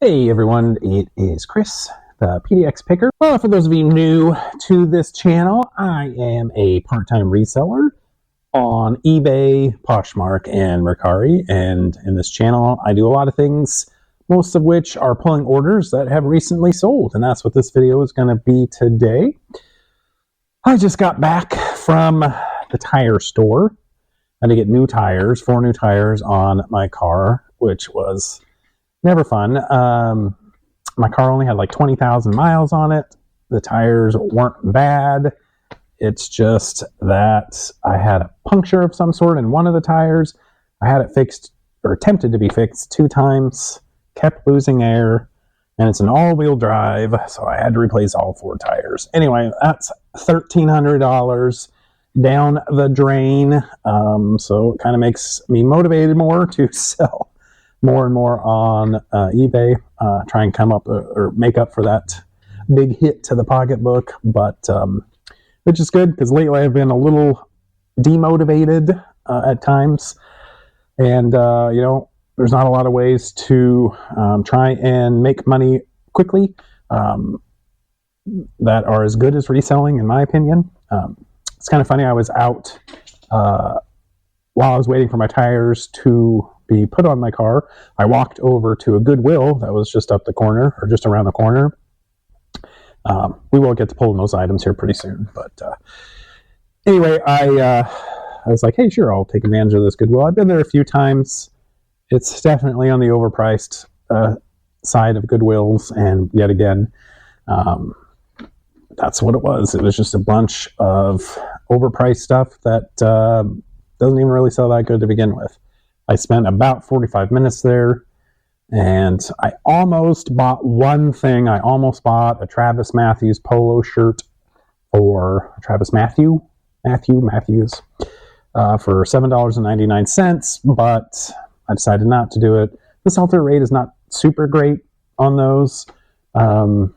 Hey everyone, it is Chris, the PDX Picker. Well, for those of you new to this channel, I am a part-time reseller on eBay, Poshmark, and Mercari. And in this channel, I do a lot of things, most of which are pulling orders that have recently sold. And that's what this video is going to be today. I just got back from the tire store. I had to get new tires, 4 new tires on my car, which was never fun. My car only had like 20,000 miles on it. The tires weren't bad. It's just that I had a puncture of some sort in one of the tires. I had it fixed, or attempted to be fixed 2 times, kept losing air, and it's an all-wheel drive, so I had to replace all 4 tires. Anyway, that's $1,300 down the drain, so it kind of makes me motivated more to sell more and more on eBay, try and come up or make up for that big hit to the pocketbook, but which is good because lately I've been a little demotivated at times, and you know, there's not a lot of ways to try and make money quickly that are as good as reselling, in my opinion. It's kind of funny, I was out while I was waiting for my tires to be put on my car. I walked over to a Goodwill that was just up the corner, or just around the corner. We will get to pulling those items here pretty soon, but anyway, I was like, hey, sure, I'll take advantage of this Goodwill. I've been there a few times. It's definitely on the overpriced side of Goodwills, and yet again, that's what it was. It was just a bunch of overpriced stuff that doesn't even really sell that good to begin with. I spent about 45 minutes there, and I almost bought one thing. I almost bought a Travis Matthews polo shirt for Matthews for $7.99, but I decided not to do it. The sell-through rate is not super great on those, and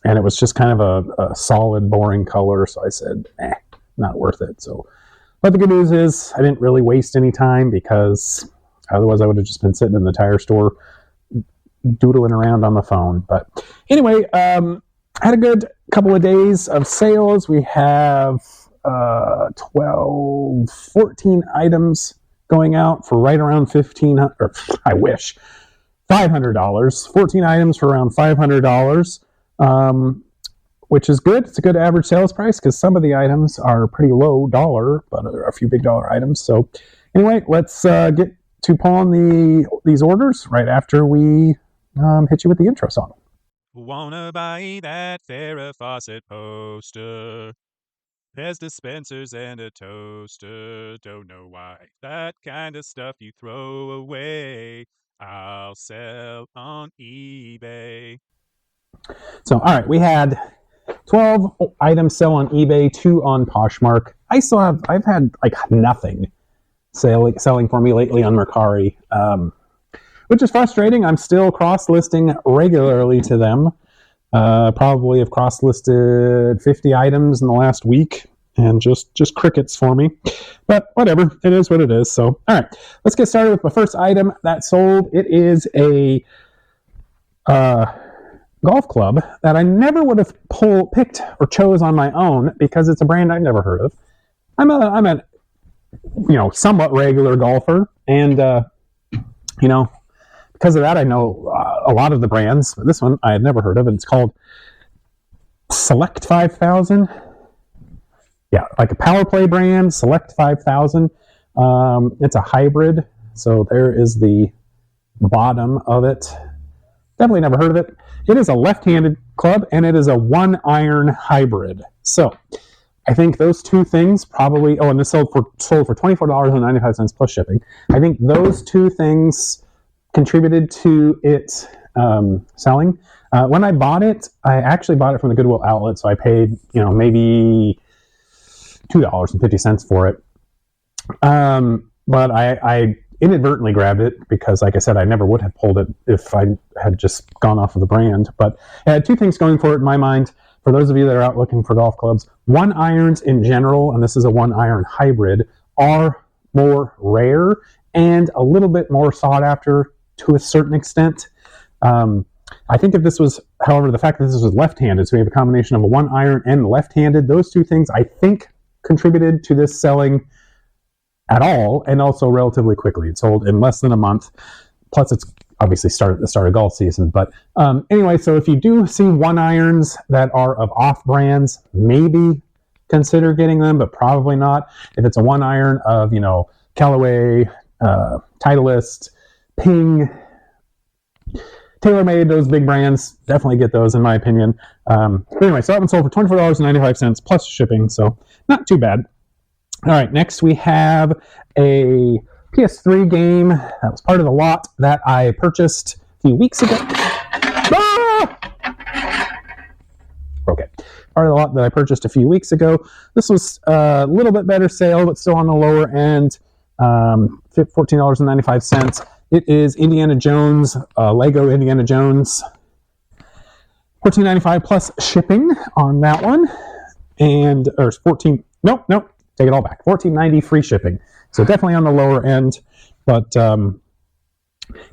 it was just kind of a solid, boring color, so I said, not worth it. So, but the good news is I didn't really waste any time, because otherwise I would have just been sitting in the tire store doodling around on the phone. But anyway, had a good couple of days of sales. We have 14 items going out for right around $500. $500. 14 items for around $500. Which is good. It's a good average sales price, because some of the items are pretty low dollar, but a few big dollar items. So anyway, let's get to pulling these orders right after we hit you with the intro song. Wanna buy that Farrah Fawcett poster? There's dispensers and a toaster. Don't know why. That kind of stuff you throw away. I'll sell on eBay. So, all right, we had 12 items sell on eBay, 2 on Poshmark. I've had like nothing selling for me lately on Mercari, which is frustrating. I'm still cross-listing regularly to them. Probably have cross-listed 50 items in the last week, and just crickets for me. But whatever, it is what it is. So, all right, let's get started with my first item that sold. It is a golf club that I never would have picked or chose on my own, because it's a brand I've never heard of. I'm a somewhat regular golfer, and because of that I know a lot of the brands, but this one I had never heard of, and it's called Select 5000. Yeah, like a power play brand, Select 5000. It's a hybrid, so there is the bottom of it. Definitely never heard of it. It is a left-handed club, and it is a 1-iron hybrid. So I think those two things probably, and this sold for $24.95 plus shipping. I think those two things contributed to it selling. When I bought it, I actually bought it from the Goodwill outlet, so I paid, maybe $2.50 for it. But I inadvertently grabbed it, because like I said, I never would have pulled it if I had just gone off of the brand. But it had 2 things going for it in my mind. For those of you that are out looking for golf clubs, 1-irons in general, and this is a 1-iron hybrid, are more rare and a little bit more sought after to a certain extent. I think if this was, however, the fact that this was left-handed, so we have a combination of a 1-iron and left-handed, those two things I think contributed to this selling at all, and also relatively quickly. It sold in less than a month. Plus, it's obviously started at the start of golf season. But anyway, so if you do see 1-irons that are of off brands, maybe consider getting them, but probably not. If it's a 1-iron of, Callaway, Titleist, Ping, TaylorMade, those big brands, definitely get those in my opinion. But anyway, so that one sold for $24.95 plus shipping, so not too bad. All right, next we have a PS3 game that was part of the lot that I purchased a few weeks ago. Okay, part of the lot that I purchased a few weeks ago. This was a little bit better sale, but still on the lower end, $14.95. It is Indiana Jones, Lego Indiana Jones, $14.95 plus shipping on that one, and or 14. Nope, take it all back. $14.90 free shipping. So definitely on the lower end, but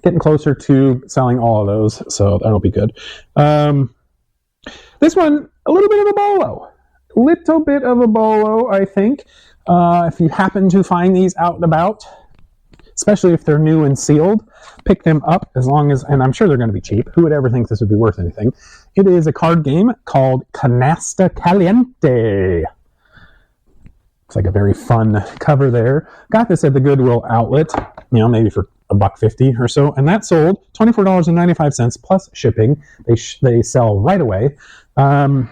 getting closer to selling all of those, so that'll be good. This one, a little bit of a bolo, I think. If you happen to find these out and about, especially if they're new and sealed, pick them up as long as, and I'm sure they're going to be cheap. Who would ever think this would be worth anything? It is a card game called Canasta Caliente. Looks like a very fun cover there. Got this at the Goodwill outlet, maybe for $1.50 or so, and that sold $24.95 plus shipping. They sell right away. Who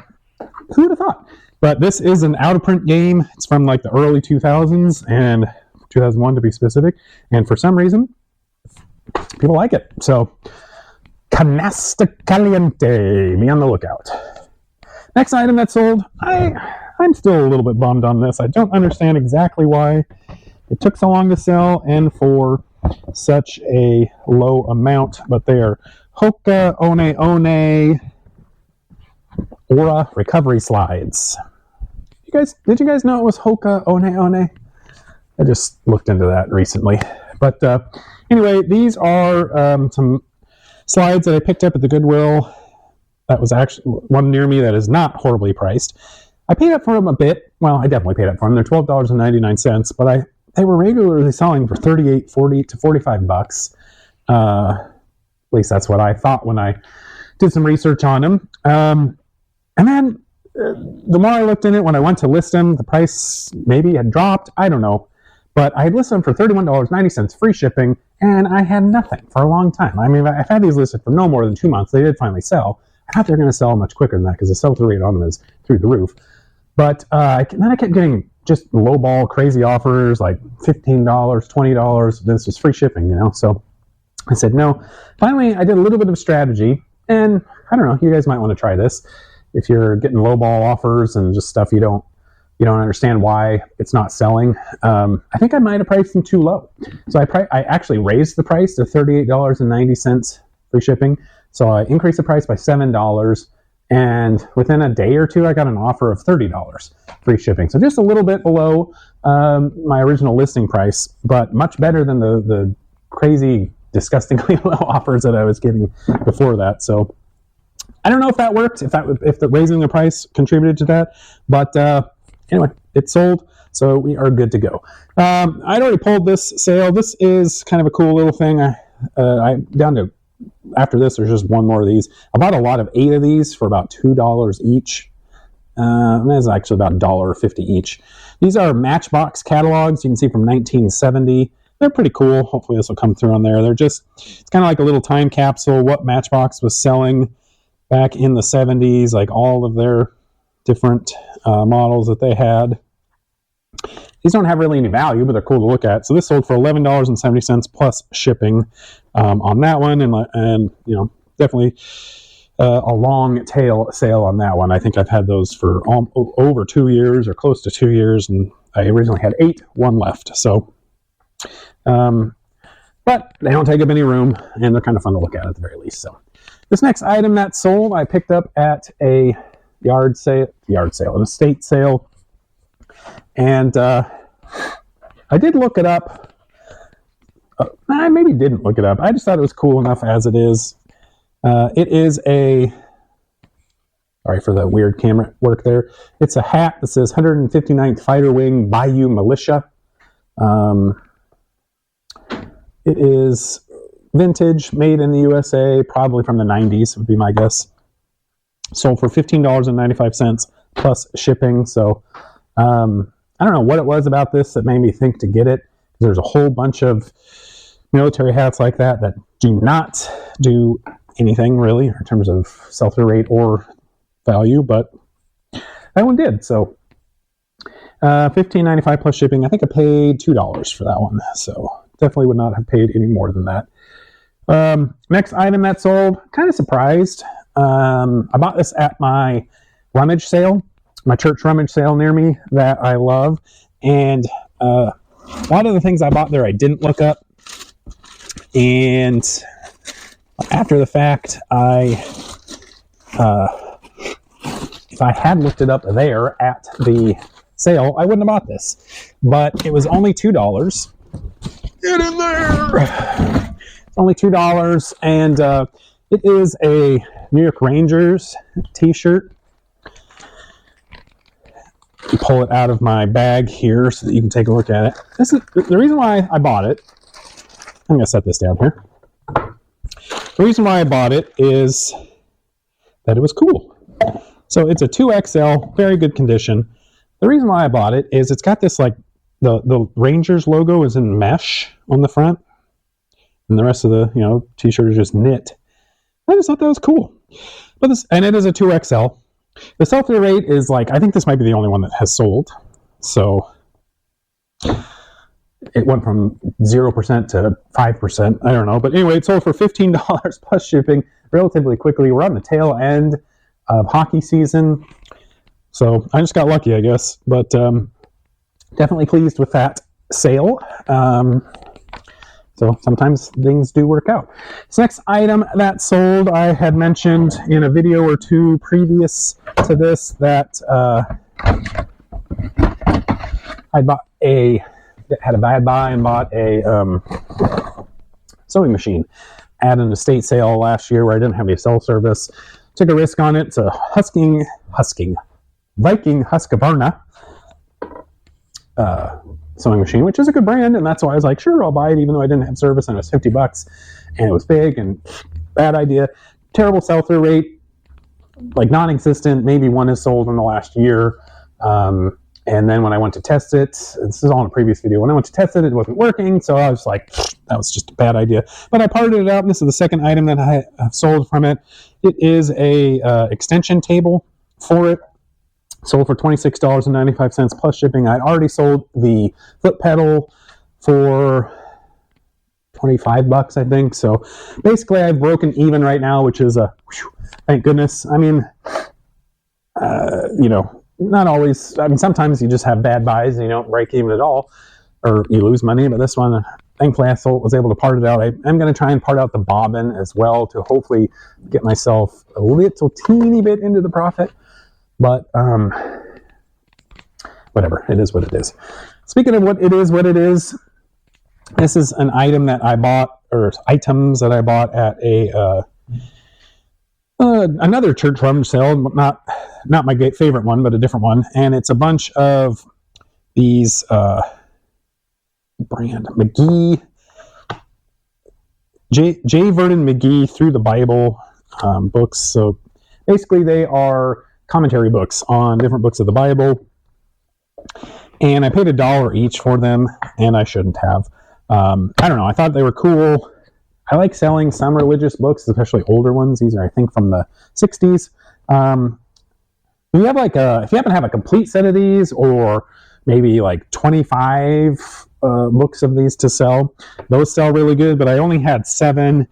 would have thought? But this is an out-of-print game. It's from like the early 2000s, and 2001 to be specific, and for some reason, people like it. So, Canasta Caliente, be on the lookout. Next item that sold, I'm still a little bit bummed on this. I don't understand exactly why it took so long to sell and for such a low amount, but they are Hoka One Aura recovery slides. Did you guys know it was Hoka One? I just looked into that recently. But anyway, these are some slides that I picked up at the Goodwill. That was actually one near me that is not horribly priced. I paid up for them a bit. Well, I definitely paid up for them. They're $12.99, but they were regularly selling for $38, $40 to $45. At least that's what I thought when I did some research on them. And then the more I looked in it, when I went to list them, the price maybe had dropped. I don't know. But I had listed them for $31.90 free shipping, and I had nothing for a long time. I mean, I've had these listed for no more than 2 months. They did finally sell. I thought they were going to sell much quicker than that because the sell-through rate on them is through the roof. But then I kept getting just lowball crazy offers like $15, $20. This was free shipping, So I said no. Finally, I did a little bit of strategy, and I don't know. You guys might want to try this if you're getting lowball offers and just stuff you don't understand why it's not selling. I think I might have priced them too low. So I actually raised the price to $38.90 free shipping. So I increased the price by $7, and within a day or two, I got an offer of $30 free shipping. So just a little bit below my original listing price, but much better than the crazy, disgustingly low offers that I was getting before that. So I don't know if that worked, if the raising the price contributed to that, but anyway, it sold, so we are good to go. I'd already pulled this sale. This is kind of a cool little thing. After this, there's just one more of these. I bought a lot of 8 of these for about $2 each. That's actually about $1.50 each. These are Matchbox catalogs. You can see from 1970. They're pretty cool. Hopefully this will come through on there. It's kind of like a little time capsule, what Matchbox was selling back in the 70s, like all of their different models that they had. These don't have really any value, but they're cool to look at. So this sold for $11.70 plus shipping on that one, and definitely a long tail sale on that one. I think I've had those for over 2 years or close to 2 years, and I originally had 8, 1 left. So, but they don't take up any room, and they're kind of fun to look at the very least. So this next item that sold, I picked up at a an estate sale. And I did look it up. I maybe didn't look it up. I just thought it was cool enough as it is. It is a, sorry for the weird camera work there. It's a hat that says 159th Fighter Wing Bayou Militia. It is vintage, made in the USA, probably from the 90s would be my guess. Sold for $15.95 plus shipping. So I don't know what it was about this that made me think to get it. There's a whole bunch of military hats like that do not do anything really in terms of sell-through rate or value, but that one did. So $15.95 plus shipping. I think I paid $2 for that one, so definitely would not have paid any more than that. Next item that sold, kind of surprised. I bought this at my rummage sale, my church rummage sale near me that I love, and a lot of the things I bought there I didn't look up, and after the fact, if I had looked it up there at the sale, I wouldn't have bought this. But it was only $2. Get in there! It's only $2, and it is a New York Rangers t-shirt. Pull it out of my bag here so that you can take a look at it. This is the reason why I bought it. I'm going to set this down here. The reason why I bought it is that it was cool. So it's a 2XL, very good condition. The reason why I bought it is it's got this, like, the Rangers logo is in mesh on the front, and the rest of the t-shirt is just knit. I just thought that was cool. And it is a 2XL. The sell-through rate is, like, I think this might be the only one that has sold. So it went from 0% to 5%. I don't know. But anyway, it sold for $15 plus shipping relatively quickly. We're on the tail end of hockey season. So I just got lucky, I guess. But definitely pleased with that sale. So sometimes things do work out. This next item that sold, I had mentioned in a video or two previous to this that I had a bad buy and bought a sewing machine at an estate sale last year where I didn't have any cell service. Took a risk on it. It's a Viking Husqvarna sewing machine, which is a good brand, and that's why I was like, sure, I'll buy it, even though I didn't have service, and it was $50, and it was big, and bad idea. Terrible sell-through rate, like non-existent. Maybe one is sold in the last year. And then when I went to test it, this is all in a previous video, when I went to test it, it wasn't working, so I was like, that was just a bad idea. But I parted it out, and this is the second item that I have sold from it. It is a extension table for it. Sold for $26.95 plus shipping. I'd already sold the foot pedal for $25, I think. So basically, I've broken even right now, which is thank goodness. I mean, not always. I mean, sometimes you just have bad buys and you don't break even at all, or you lose money. But this one, thankfully, I was able to part it out. I'm going to try and part out the bobbin as well to hopefully get myself a little teeny bit into the profit. But whatever, it is what it is. Speaking of what it is, this is an item that I bought, or items that I bought at another church rummage sale, not my favorite one, but a different one. And it's a bunch of these brand McGee, J. Vernon McGee Through the Bible books. So basically, they are commentary books on different books of the Bible, and I paid $1 each for them, and I shouldn't have. I don't know. I thought they were cool. I like selling some religious books, especially older ones. These are, I think, from the 60s. If you happen to have a complete set of these, or maybe like 25 books of these to sell, those sell really good. But I only had 7.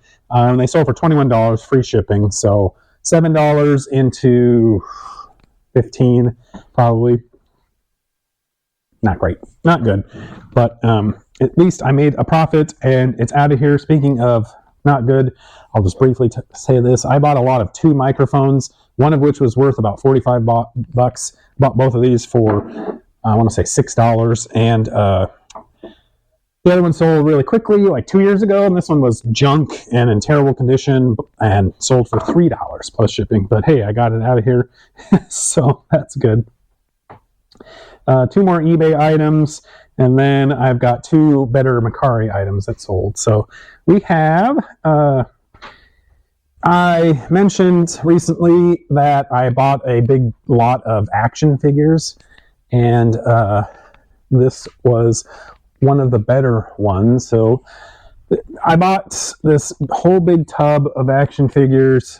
They sold for $21, free shipping. So $7 into 15, probably not great, not good, but at least I made a profit and it's out of here. Speaking of not good, I'll just briefly say this. I bought a lot of 2 microphones, one of which was worth about $45. Bought both of these for I want to say $6, and The other one sold really quickly, like 2 years ago, and this one was junk and in terrible condition and sold for $3 plus shipping. But hey, I got it out of here, so that's good. 2 more eBay items, and then I've got 2 better Macari items that sold. So we have, I mentioned recently that I bought a big lot of action figures, and this was one of the better ones. So I bought this whole big tub of action figures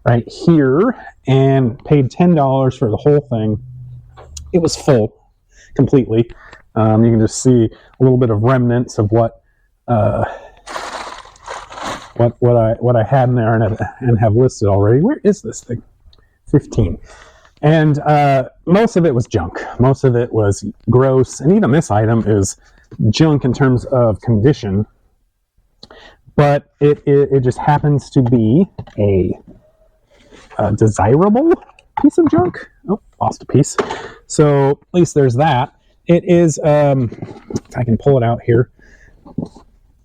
right here and paid $10 for the whole thing. It was full completely. You can just see a little bit of remnants of what I had in there and have listed already. Where is this thing? 15. And most of it was junk. Most of it was gross, and even this item is junk in terms of condition. But it just happens to be a desirable piece of junk. Oh, lost a piece. So at least there's that. It is, if I can pull it out here,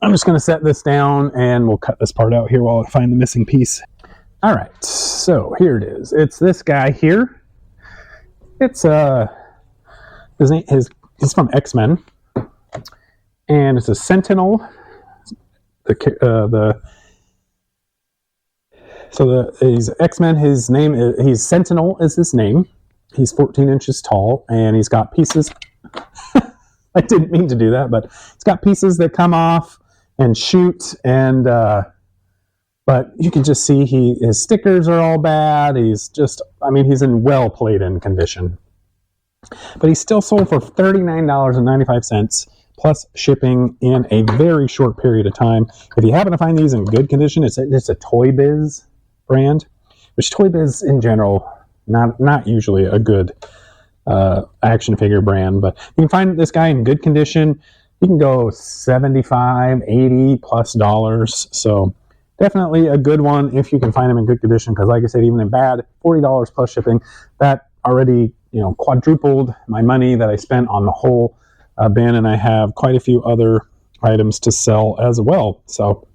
I'm just going to set this down and we'll cut this part out here while I find the missing piece. All right, so here it is. It's this guy here. It's he's from X-Men, and it's a Sentinel. He's X-Men. His name is, he's Sentinel is his name. He's 14 inches tall, and he's got pieces. I didn't mean to do that, but it's got pieces that come off and shoot, and but you can just see his stickers are all bad. He's in well played in condition, but he's still sold for $39.95 plus shipping in a very short period of time. If you happen to find these in good condition, it's a Toy Biz brand, which Toy Biz in general not usually a good action figure brand, but you can find this guy in good condition. You can go $75, $80 plus dollars. So definitely a good one if you can find them in good condition, because like I said, even in bad, $40 plus shipping, that already quadrupled my money that I spent on the whole bin, and I have quite a few other items to sell as well. So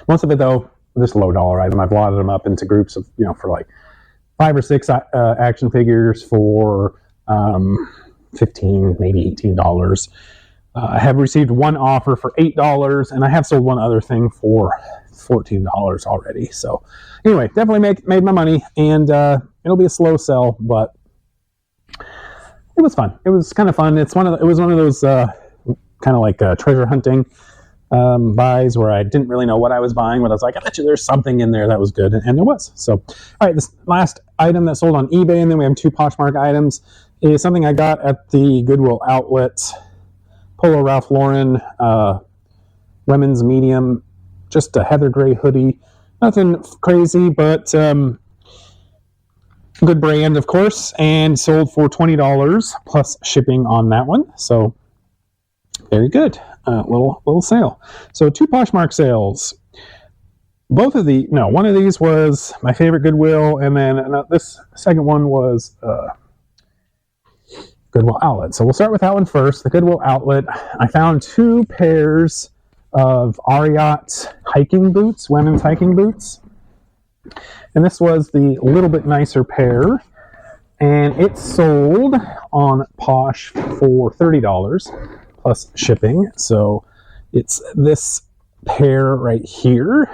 most of it though, this low dollar item, I've lotted them up into groups of for like 5 or 6 action figures for $15, maybe $18. I have received one offer for $8, and I have sold one other thing for $14 already. So anyway, definitely made my money, and it'll be a slow sell, but it was fun. It was kind of fun. It was one of those kind of like treasure hunting buys where I didn't really know what I was buying, but I was like, I bet you there's something in there that was good, and there was. So, all right, this last item that sold on eBay, and then we have 2 Poshmark items, is something I got at the Goodwill outlet. Polo Ralph Lauren women's medium, just a heather gray hoodie. Nothing crazy, but good brand, of course, and sold for $20 plus shipping on that one. So very good. Little sale. So 2 Poshmark sales. One of these was my favorite Goodwill, and then this second one was Goodwill outlet. So we'll start with that one first. The Goodwill outlet. I found 2 pairs of Ariat hiking boots, women's hiking boots. And this was the little bit nicer pair. And it sold on Posh for $30 plus shipping. So it's this pair right here.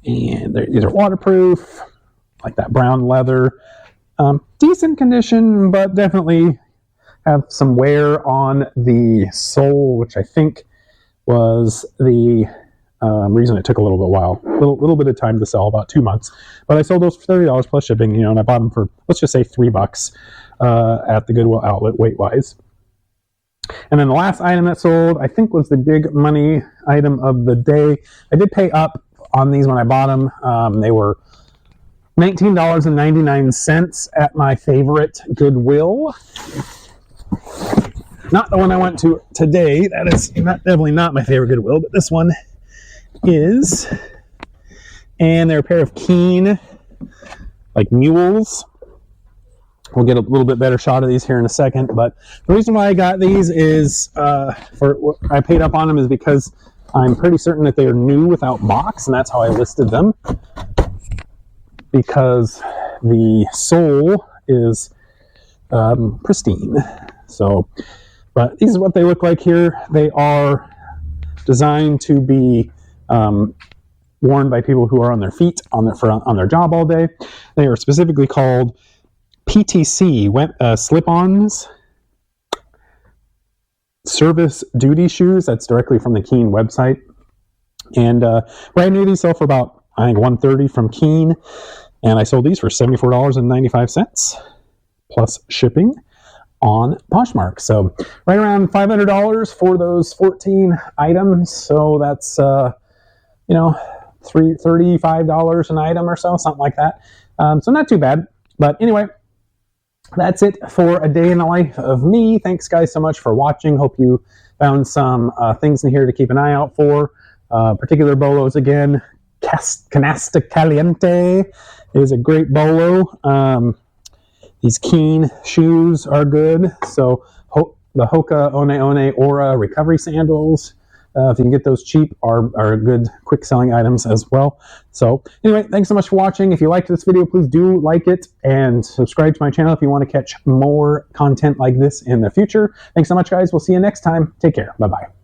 And these are waterproof, like that brown leather. Decent condition, but definitely have some wear on the sole, which I think was the reason it took a little bit of time to sell, about 2 months. But I sold those for $30 plus shipping, and I bought them for, let's just say, $3 at the Goodwill outlet weight-wise. And then the last item that sold, I think, was the big money item of the day. I did pay up on these when I bought them. They were $19.99 at my favorite Goodwill. Not the one I went to today. That is definitely not my favorite Goodwill, but this one is. And they're a pair of Keen, like mules. We'll get a little bit better shot of these here in a second. But the reason why I got these is I paid up on them is because I'm pretty certain that they are new without box, and that's how I listed them. Because the sole is pristine. So, but these are what they look like here. They are designed to be worn by people who are on their feet on their job all day. They are specifically called PTC slip-ons, service duty shoes. That's directly from the Keen website. And brand new, these sell for about, I think, $130 from Keen. And I sold these for $74.95 plus shipping on Poshmark. So right around $500 for those 14 items. So that's, $35 an item or so, something like that. So not too bad. But anyway, that's it for a day in the life of me. Thanks, guys, so much for watching. Hope you found some things in here to keep an eye out for. Particular bolos again. Canasta Caliente is a great bolo. These Keen shoes are good. So the Hoka One Aura recovery sandals, if you can get those cheap, are good quick selling items as well. So anyway, thanks so much for watching. If you liked this video, please do like it and subscribe to my channel if you want to catch more content like this in the future. Thanks so much, guys. We'll see you next time. Take care. Bye-bye.